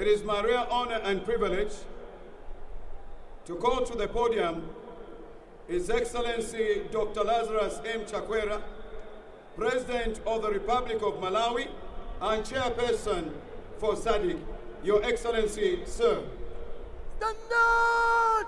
It is my rare honor and privilege to call to the podium His Excellency Dr. Lazarus M. Chakwera, President of the Republic of Malawi and Chairperson for SADC. Your Excellency, sir. Standard!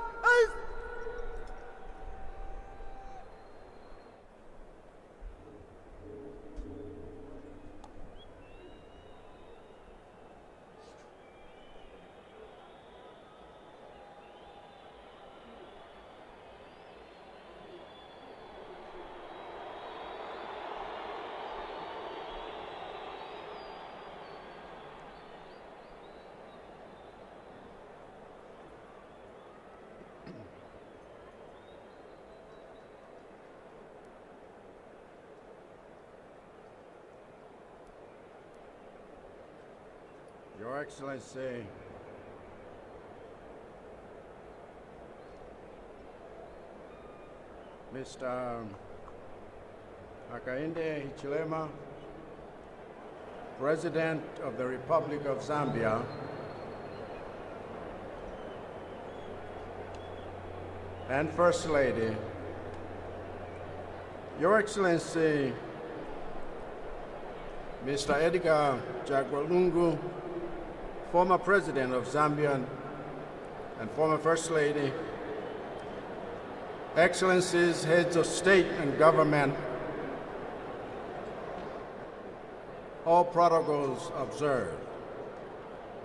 Your Excellency, Mr. Hakainde Hichilema, President of the Republic of Zambia, and First Lady, Your Excellency, Mr. Edgar Jagwalungu, former President of Zambia and former First Lady, Excellencies, Heads of State and Government, all protocols observed.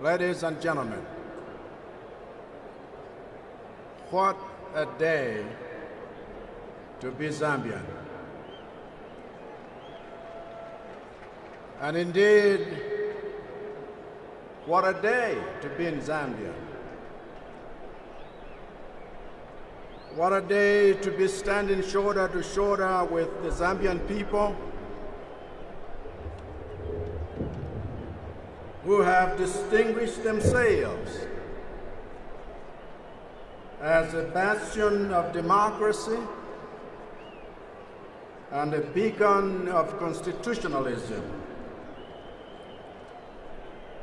Ladies and gentlemen, what a day to be Zambian. And indeed, what a day to be in Zambia. What a day to be standing shoulder to shoulder with the Zambian people who have distinguished themselves as a bastion of democracy and a beacon of constitutionalism.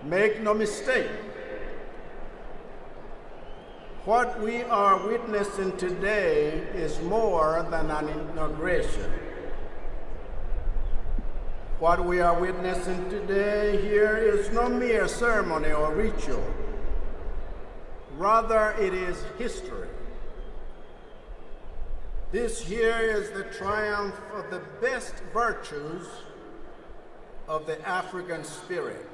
Make no mistake, what we are witnessing today is more than an inauguration. What we are witnessing today here is no mere ceremony or ritual. Rather, it is history. This here is the triumph of the best virtues of the African spirit.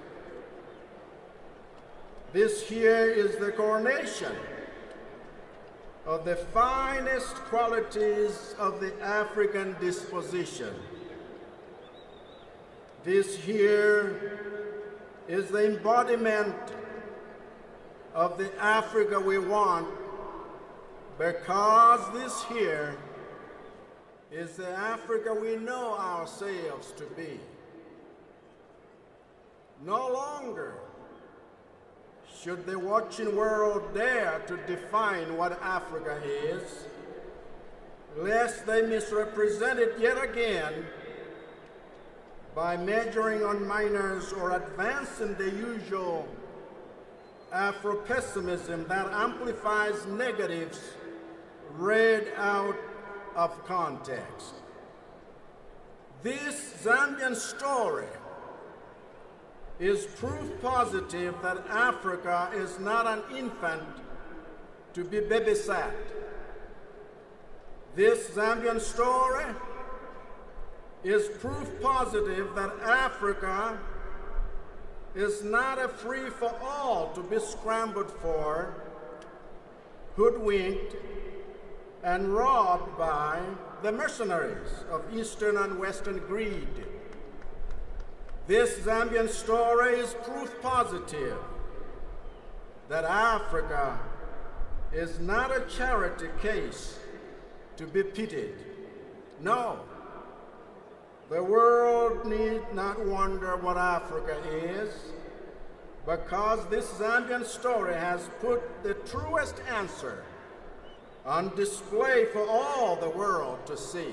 This here is the coronation of the finest qualities of the African disposition. This here is the embodiment of the Africa we want, because this here is the Africa we know ourselves to be. No longer should the watching world dare to define what Africa is, lest they misrepresent it yet again by majoring on minors or advancing the usual Afro-pessimism that amplifies negatives read out of context. This Zambian story is proof positive that Africa is not an infant to be babysat. This Zambian story is proof positive that Africa is not a free-for-all to be scrambled for, hoodwinked, and robbed by the mercenaries of Eastern and Western greed. This Zambian story is proof positive that Africa is not a charity case to be pitied. No, the world need not wonder what Africa is, because this Zambian story has put the truest answer on display for all the world to see.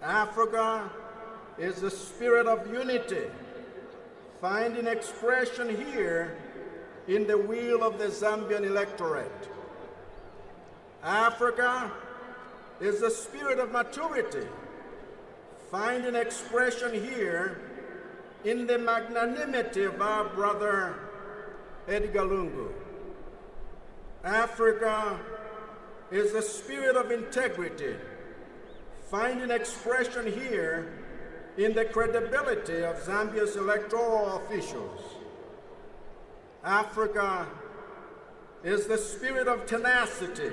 Africa is the spirit of unity, finding expression here in the will of the Zambian electorate. Africa is the spirit of maturity, finding expression here in the magnanimity of our brother Edgar Lungu. Africa is the spirit of integrity, finding expression here in the credibility of Zambia's electoral officials. Africa is the spirit of tenacity,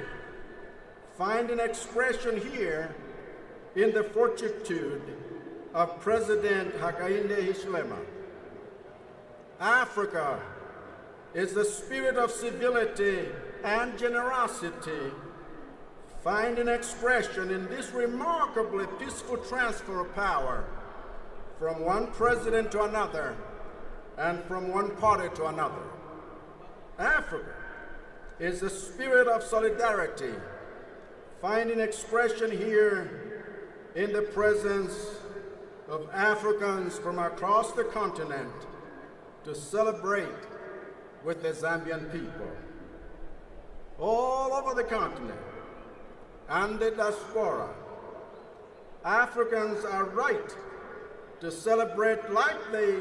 finding expression here in the fortitude of President Hakainde Hichilema. Africa is the spirit of civility and generosity, finding expression in this remarkably peaceful transfer of power from one president to another and from one party to another. Africa is the spirit of solidarity, finding expression here in the presence of Africans from across the continent to celebrate with the Zambian people. All over the continent and the diaspora, Africans are right to celebrate like they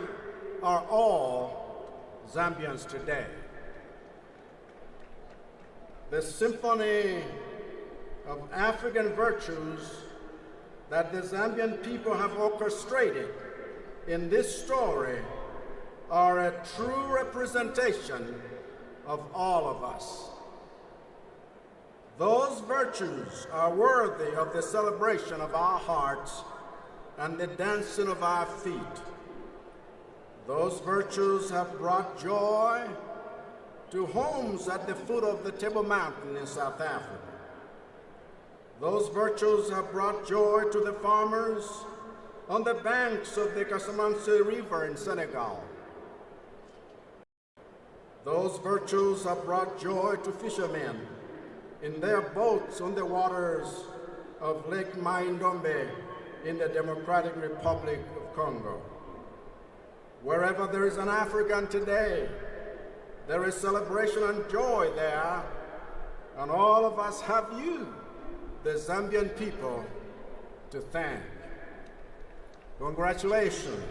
are all Zambians today. The symphony of African virtues that the Zambian people have orchestrated in this story are a true representation of all of us. Those virtues are worthy of the celebration of our hearts and the dancing of our feet. Those virtues have brought joy to homes at the foot of the Table Mountain in South Africa. Those virtues have brought joy to the farmers on the banks of the Casamance River in Senegal. Those virtues have brought joy to fishermen in their boats on the waters of Lake Mai-Ndombe in the Democratic Republic of Congo. Wherever there is an African today, there is celebration and joy there, and all of us have you, the Zambian people, to thank. Congratulations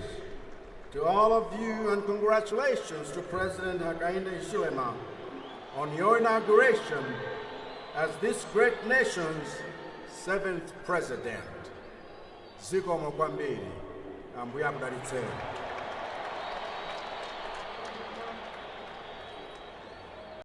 to all of you, and congratulations to President Hakainde Hichilema on your inauguration as this great nation's 7th president. Zikomo kwambiri, ambuya kudalitseni.